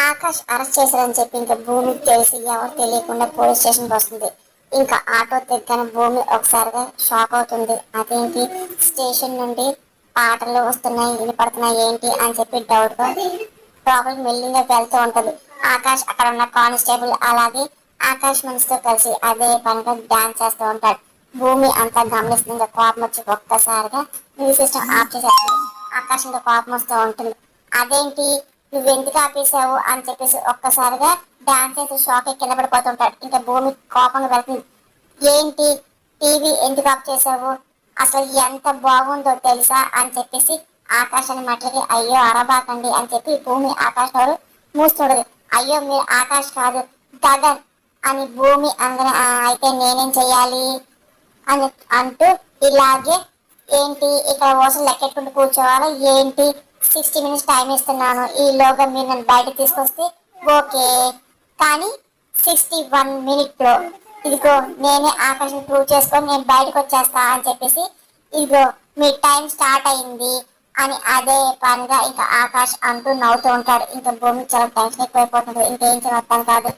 Akash arrest చేశారని చెప్పి ఇంకా భూమికి తెలిసి ఎవరు తెలియకుండా పోలీస్ స్టేషన్కి వస్తుంది. ఇంకా ఆటో దిగ్గానే భూమి ఒకసారిగా షాక్ అవుతుంది. అదేంటి స్టేషన్ నుండి పాటలు వస్తున్నాయి, వినపడుతున్నాయి ఏంటి అని చెప్పి డౌట్గా లోపలికి మెల్లిగా వెళ్తూ ఉంటది. ఆకాష్ అక్కడ ఉన్న కానిస్టేబుల్ అలాగే ఆకాష్ మనిషితో కలిసి అదే పనిగా డాన్స్ చేస్తూ ఉంటాడు. భూమి అంతా గమనిస్తుంది. ఇంకా కోపం వచ్చి ఒక్కసారిగా మ్యూజిక్ సిస్టమ్ ఆఫ్ చేసేస్తుంది. ఆకాష్ ఇంకా కోపం వస్తూ ఉంటుంది. అదేంటి నువ్వు ఎందుకు ఆపేసావు అని చెప్పేసి ఒక్కసారిగా డాన్స్ చేసి షాక్ కింద పడిపోతుంటాడు. ఇంకా భూమి కోపంగా వెళ్తుంది. ఏంటి టీవీ ఎందుకు ఆఫ్ చేసావు, అసలు ఎంత బాగుందో తెలుసా అని చెప్పేసి ఆకాశ్ అని మాటలకి అయ్యో అరబాకండి అని చెప్పి భూమి ఆకాశ్ నోరు మూస్తుండదు. అయ్యో మీరు ఆకాశ్ కాదు గగన్ అని భూమి అందరూ అయితే నేనేం చెయ్యాలి అని అంటూ ఇలాగే ఏంటి ఇక్కడ ఓసలు లెక్కెట్టుకుంటూ కూర్చోవాలి ఏంటి 60 minutes టైం ఇస్తున్నాను, ఈలోగా మీరు నన్ను బయటకు తీసుకొస్తే ఓకే, కానీ 61 minute ఇదిగో నేనే ఆకాశం ప్రూవ్ చేసుకొని నేను బయటకు వచ్చేస్తా అని చెప్పేసి ఇదిగో మీ టైం స్టార్ట్ అయింది అని అదే పనిగా ఇంకా ఆకాష్ అంటూ నవ్వుతూ ఉంటాడు. ఇంకా భూమి చాలా టెన్షన్ ఎక్కువైపోతుంది. ఇంకేం చేస్తాను కాదు.